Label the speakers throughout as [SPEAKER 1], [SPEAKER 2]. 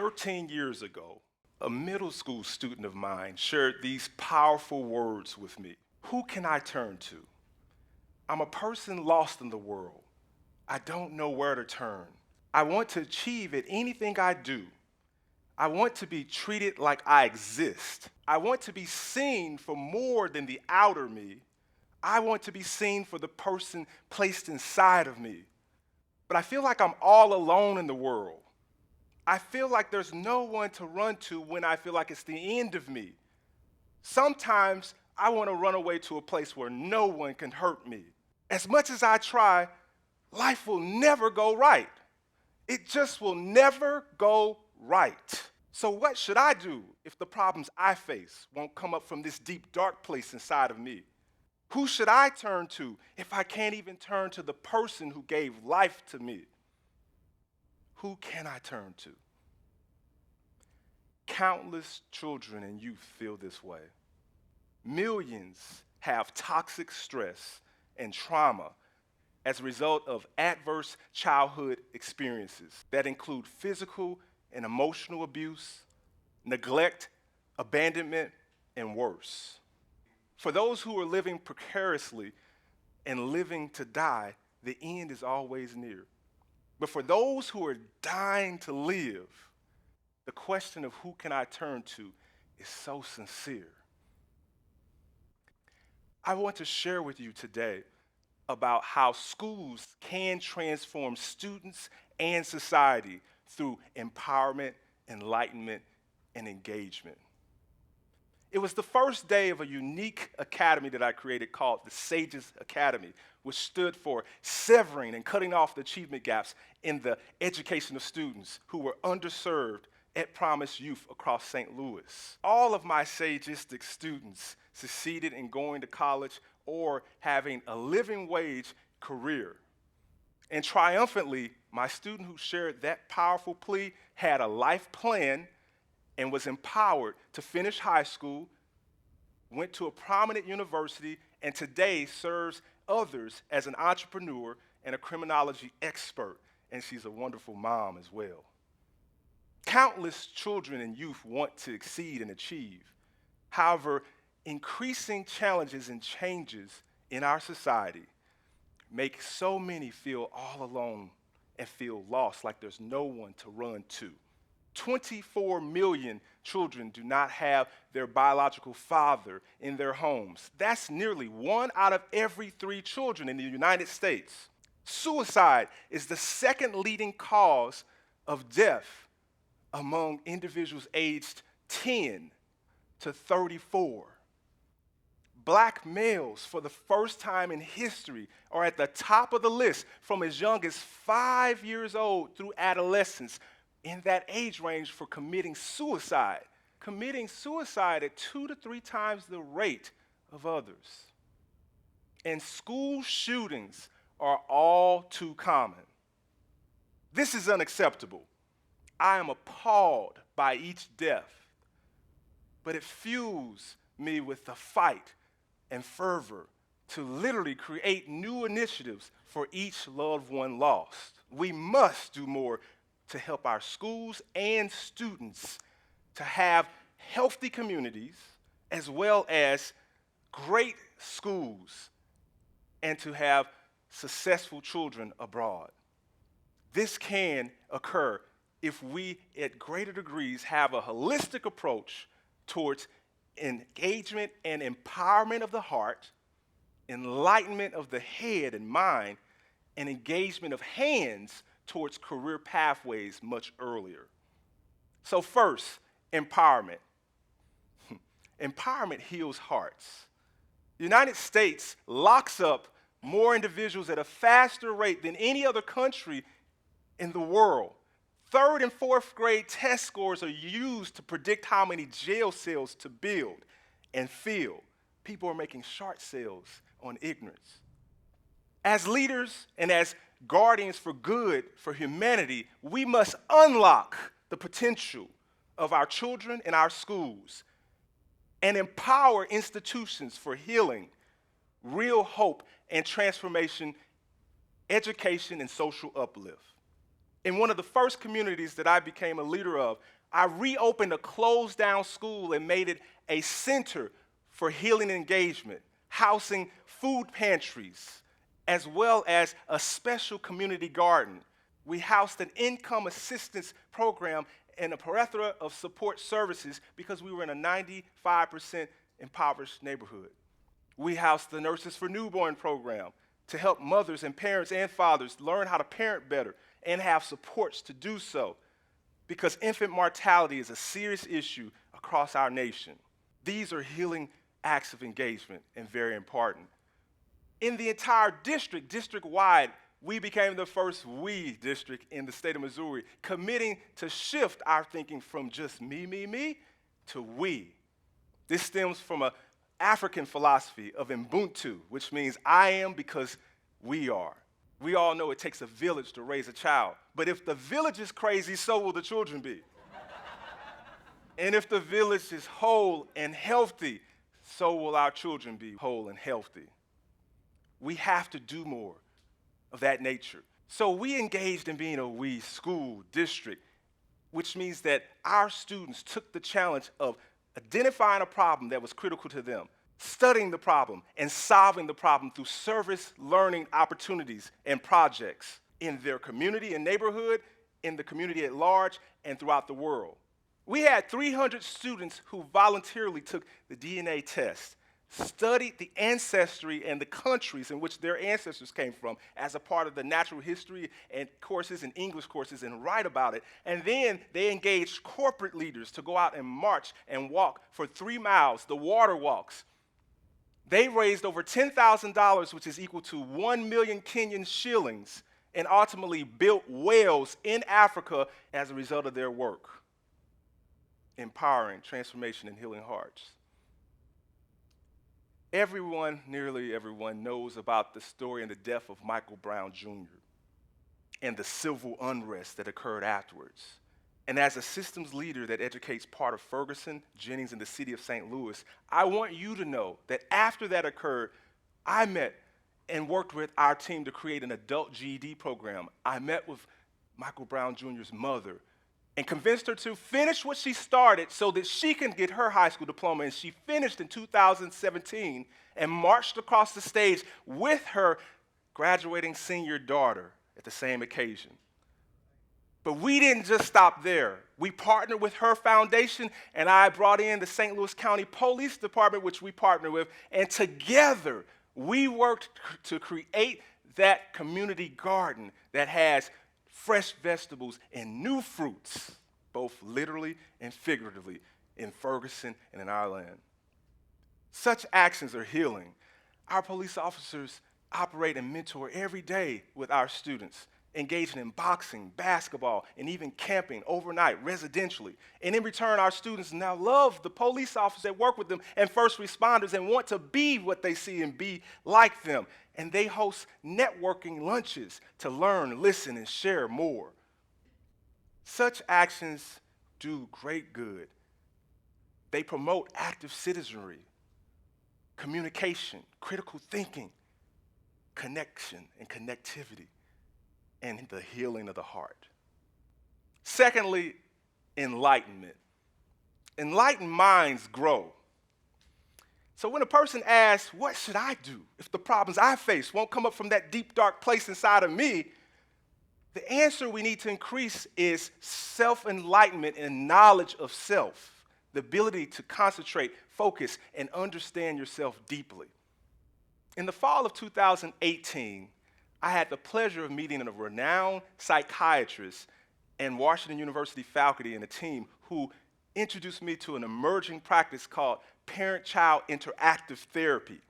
[SPEAKER 1] 13 years ago, a middle school student of mine shared these powerful words with me. Who can I turn to? I'm a person lost in the world. I don't know where to turn. I want to achieve at anything I do. I want to be treated like I exist. I want to be seen for more than the outer me. I want to be seen for the person placed inside of me. But I feel like I'm all alone in the world. I feel like there's no one to run to when I feel like it's the end of me. Sometimes I want to run away to a place where no one can hurt me. As much as I try, life will never go right. It just will never go right. So what should I do if the problems I face won't come up from this deep, dark place inside of me? Who should I turn to if I can't even turn to the person who gave life to me? Who can I turn to? Countless children and youth feel this way. Millions have toxic stress and trauma as a result of adverse childhood experiences that include physical and emotional abuse, neglect, abandonment, and worse. For those who are living precariously and living to die, the end is always near. But for those who are dying to live, the question of who can I turn to is so sincere. I want to share with you today about how schools can transform students and society through empowerment, enlightenment, and engagement. It was the first day of a unique academy that I created called the SAGES Academy, which stood for severing and cutting off the achievement gaps in the education of students who were underserved at Promise Youth across St. Louis. All of my SAGEistic students succeeded in going to college or having a living wage career. And triumphantly, my student who shared that powerful plea had a life plan and was empowered to finish high school, went to a prominent university, and today serves others as an entrepreneur and a criminology expert, and she's a wonderful mom as well. Countless children and youth want to exceed and achieve. However, increasing challenges and changes in our society make so many feel all alone and feel lost, like there's no one to run to. 24 million children do not have their biological father in their homes. That's nearly 1 out of every 3 children in the United States. Suicide is the second leading cause of death among individuals aged 10 to 34. Black males, for the first time in history, are at the top of the list from as young as 5 years old through adolescence in that age range for committing suicide at 2 to 3 times the rate of others. And school shootings are all too common. This is unacceptable. I am appalled by each death, but it fuels me with the fight and fervor to literally create new initiatives for each loved one lost. We must do more to help our schools and students to have healthy communities as well as great schools and to have successful children abroad. This can occur if we, at greater degrees, have a holistic approach towards engagement and empowerment of the heart, enlightenment of the head and mind, and engagement of hands towards career pathways much earlier. So first, empowerment. Empowerment heals hearts. The United States locks up more individuals at a faster rate than any other country in the world. 3rd and 4th grade test scores are used to predict how many jail cells to build and fill. People are making short sales on ignorance. As leaders and as guardians for good, for humanity, we must unlock the potential of our children and our schools and empower institutions for healing, real hope and transformation, education, and social uplift. In one of the first communities that I became a leader of, I reopened a closed down school and made it a center for healing engagement, housing food pantries, as well as a special community garden. We housed an income assistance program and a plethora of support services because we were in a 95% impoverished neighborhood. We housed the Nurses for Newborn program to help mothers and parents and fathers learn how to parent better and have supports to do so, because infant mortality is a serious issue across our nation. These are healing acts of engagement and very important. In the entire district, district-wide, we became the first "we" district in the state of Missouri, committing to shift our thinking from just me, to we. This stems from an African philosophy of Ubuntu, which means I am because we are. We all know it takes a village to raise a child, but if the village is crazy, so will the children be. And if the village is whole and healthy, so will our children be whole and healthy. We have to do more of that nature. So we engaged in being a we school district, which means that our students took the challenge of identifying a problem that was critical to them, studying the problem, and solving the problem through service learning opportunities and projects in their community and neighborhood, in the community at large, and throughout the world. We had 300 students who voluntarily took the DNA test, studied the ancestry and the countries in which their ancestors came from as a part of the natural history and courses and English courses and write about it. And then they engaged corporate leaders to go out and march and walk for 3 miles, the water walks. They raised over $10,000, which is equal to 1 million Kenyan shillings, and ultimately built wells in Africa as a result of their work. Empowering transformation and healing hearts. Everyone, nearly everyone, knows about the story and the death of Michael Brown Jr. and the civil unrest that occurred afterwards. And as a systems leader that educates part of Ferguson, Jennings, and the city of St. Louis, I want you to know that after that occurred, I met and worked with our team to create an adult GED program. I met with Michael Brown Jr.'s mother and convinced her to finish what she started so that she can get her high school diploma. And she finished in 2017 and marched across the stage with her graduating senior daughter at the same occasion. But we didn't just stop there. We partnered with her foundation, and I brought in the St. Louis County Police Department, which we partnered with, and together we worked to create that community garden that has fresh vegetables and new fruits, both literally and figuratively, in Ferguson and in our land. Such actions are healing. Our police officers operate and mentor every day with our students, engaging in boxing, basketball, and even camping overnight, residentially. And in return, our students now love the police officers that work with them and first responders and want to be what they see and be like them. And they host networking lunches to learn, listen, and share more. Such actions do great good. They promote active citizenry, communication, critical thinking, connection and connectivity, and the healing of the heart. Secondly, enlightenment. Enlightened minds grow. So when a person asks, what should I do if the problems I face won't come up from that deep, dark place inside of me, the answer we need to increase is self-enlightenment and knowledge of self, the ability to concentrate, focus, and understand yourself deeply. In the fall of 2018, I had the pleasure of meeting a renowned psychiatrist and Washington University faculty and a team who introduced me to an emerging practice called parent-child interactive therapy.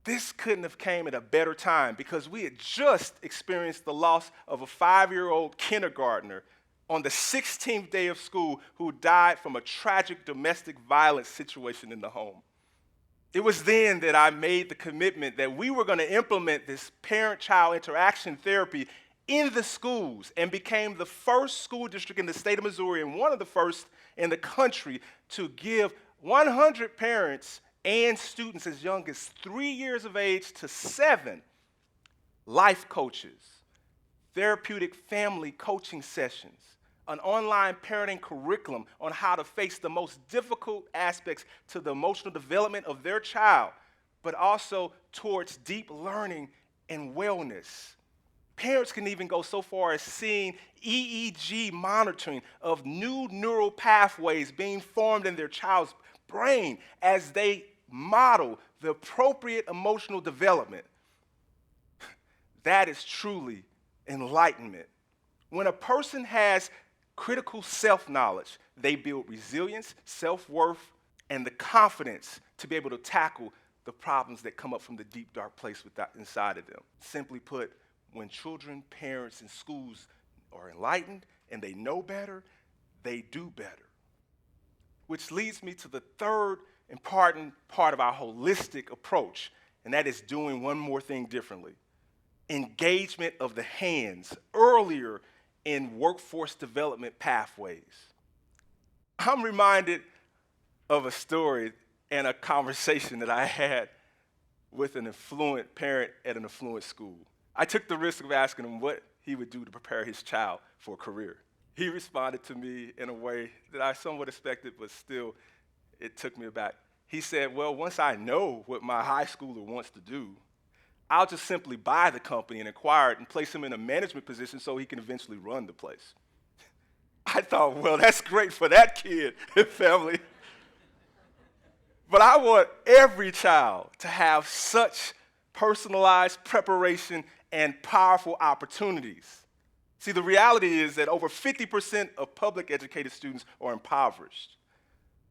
[SPEAKER 1] This couldn't have came at a better time because we had just experienced the loss of a 5-year-old kindergartner on the 16th day of school who died from a tragic domestic violence situation in the home. It was then that I made the commitment that we were going to implement this parent-child interaction therapy in the schools and became the first school district in the state of Missouri and one of the first in the country to give 100 parents and students as young as 3 years of age to 7 life coaches, therapeutic family coaching sessions, an online parenting curriculum on how to face the most difficult aspects to the emotional development of their child, but also towards deep learning and wellness. Parents can even go so far as seeing EEG monitoring of new neural pathways being formed in their child's brain as they model the appropriate emotional development. That is truly enlightenment. When a person has critical self-knowledge, they build resilience, self-worth, and the confidence to be able to tackle the problems that come up from the deep, dark place inside of them. Simply put, when children, parents, and schools are enlightened and they know better, they do better. Which leads me to the third important part of our holistic approach, and that is doing one more thing differently. Engagement of the hands earlier in workforce development pathways. I'm reminded of a story and a conversation that I had with an affluent parent at an affluent school. I took the risk of asking him what he would do to prepare his child for a career. He responded to me in a way that I somewhat expected, but still, it took me aback. He said, well, once I know what my high schooler wants to do, I'll just simply buy the company and acquire it and place him in a management position so he can eventually run the place. I thought, well, that's great for that kid and family. But I want every child to have such personalized preparation and powerful opportunities. See, the reality is that over 50% of public educated students are impoverished.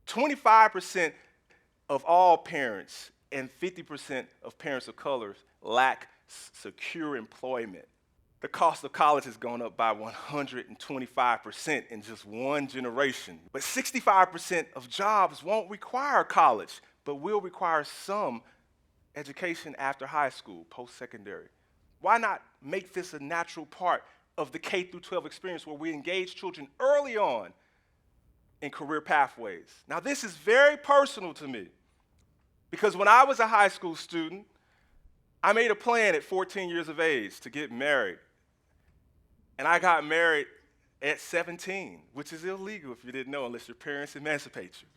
[SPEAKER 1] 25% of all parents and 50% of parents of color lack secure employment. The cost of college has gone up by 125% in just one generation. But 65% of jobs won't require college, but will require some education after high school, post-secondary. Why not make this a natural part of the K through 12 experience where we engage children early on in career pathways? Now, this is very personal to me because when I was a high school student, I made a plan at 14 years of age to get married. And I got married at 17, which is illegal if you didn't know, unless your parents emancipate you.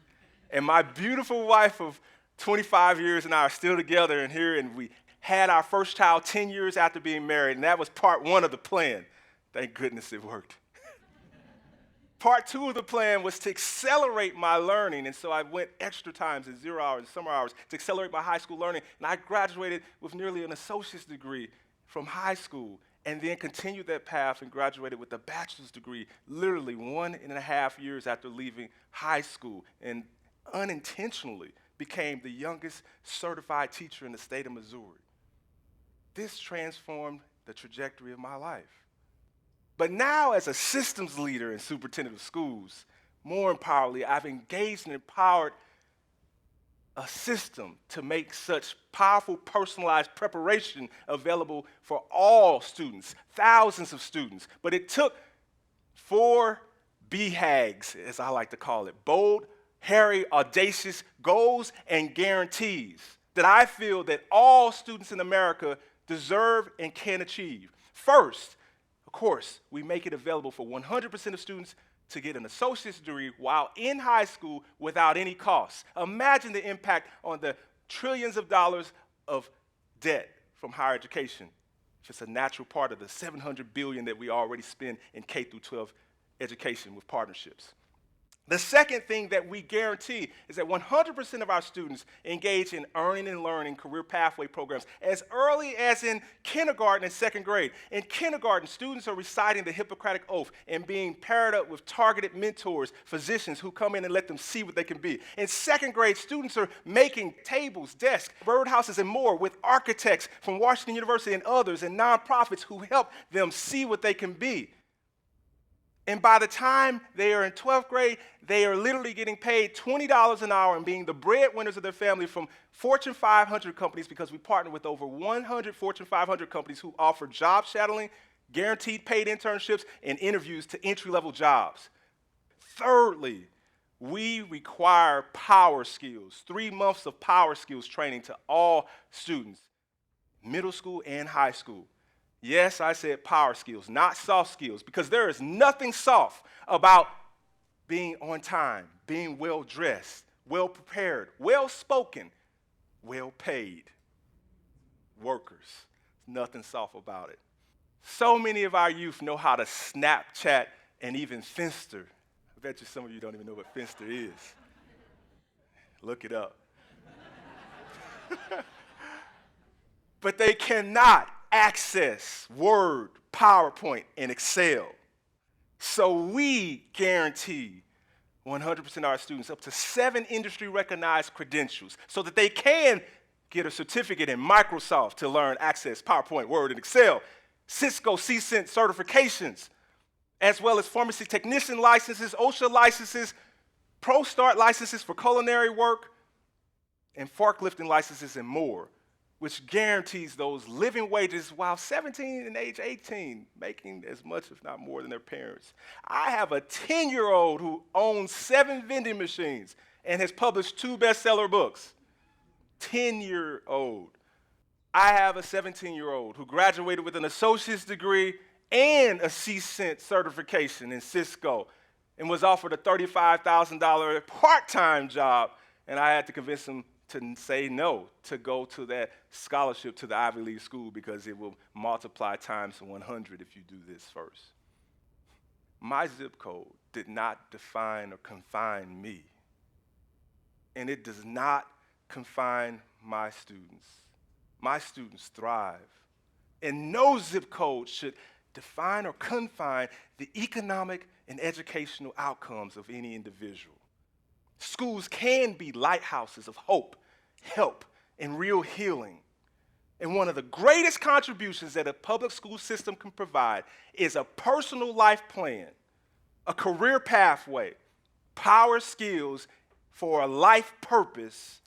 [SPEAKER 1] And my beautiful wife of 25 years and I are still together in here, and we had our first child 10 years after being married, and that was part one of the plan. Thank goodness it worked. Part two of the plan was to accelerate my learning, and so I went extra times in 0 hours and summer hours to accelerate my high school learning, and I graduated with nearly an associate's degree from high school, and then continued that path and graduated with a bachelor's degree literally 1.5 years after leaving high school, and unintentionally became the youngest certified teacher in the state of Missouri. This transformed the trajectory of my life. But now, as a systems leader and superintendent of schools, more importantly, I've engaged and empowered a system to make such powerful, personalized preparation available for all students, thousands of students. But it took 4 BHAGs, as I like to call it, bold, hairy, audacious goals and guarantees that I feel that all students in America deserve and can achieve. First, of course, we make it available for 100% of students to get an associate's degree while in high school without any cost. Imagine the impact on the trillions of dollars of debt from higher education. It's a natural part of the $700 billion that we already spend in K through 12 education with partnerships. The second thing that we guarantee is that 100% of our students engage in earning and learning career pathway programs as early as in kindergarten and second grade. In kindergarten, students are reciting the Hippocratic Oath and being paired up with targeted mentors, physicians who come in and let them see what they can be. In second grade, students are making tables, desks, birdhouses, and more with architects from Washington University and others and nonprofits who help them see what they can be. And by the time they are in 12th grade, they are literally getting paid $20 an hour and being the breadwinners of their family from Fortune 500 companies, because we partner with over 100 Fortune 500 companies who offer job shadowing, guaranteed paid internships, and interviews to entry-level jobs. Thirdly, we require power skills, 3 months of power skills training to all students, middle school and high school. Yes, I said power skills, not soft skills, because there is nothing soft about being on time, being well dressed, well prepared, well spoken, well paid workers. Nothing soft about it. So many of our youth know how to Snapchat and even Finster. I bet you some of you don't even know what Finster is. Look it up. But they cannot access Word, PowerPoint, and Excel. So we guarantee 100% of our students up to 7 industry-recognized credentials so that they can get a certificate in Microsoft to learn Access, PowerPoint, Word, and Excel, Cisco CCENT certifications, as well as pharmacy technician licenses, OSHA licenses, ProStart licenses for culinary work, and forklifting licenses and more, which guarantees those living wages while 17 and age 18, making as much, if not more, than their parents. I have a 10-year-old who owns 7 vending machines and has published 2 bestseller books. 10-year-old. I have a 17-year-old who graduated with an associate's degree and a CCENT certification in Cisco and was offered a $35,000 part-time job, and I had to convince him to say no, to go to that scholarship to the Ivy League school because it will multiply times 100 if you do this first. My zip code did not define or confine me, and it does not confine my students. My students thrive, and no zip code should define or confine the economic and educational outcomes of any individual. Schools can be lighthouses of hope, help, and real healing. And one of the greatest contributions that a public school system can provide is a personal life plan, a career pathway, power skills for a life purpose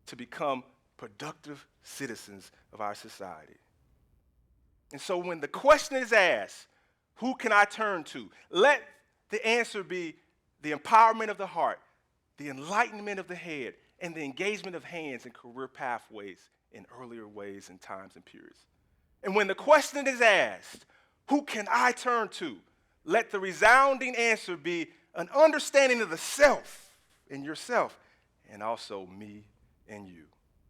[SPEAKER 1] to become productive citizens of our society. And so when the question is asked, who can I turn to? Let the answer be the empowerment of the heart, the enlightenment of the head, and the engagement of hands in career pathways in earlier ways and times and periods. And when the question is asked, who can I turn to? Let the resounding answer be an understanding of the self in yourself and also me and you.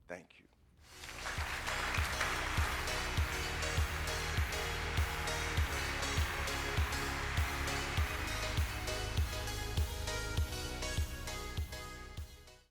[SPEAKER 1] Thank you.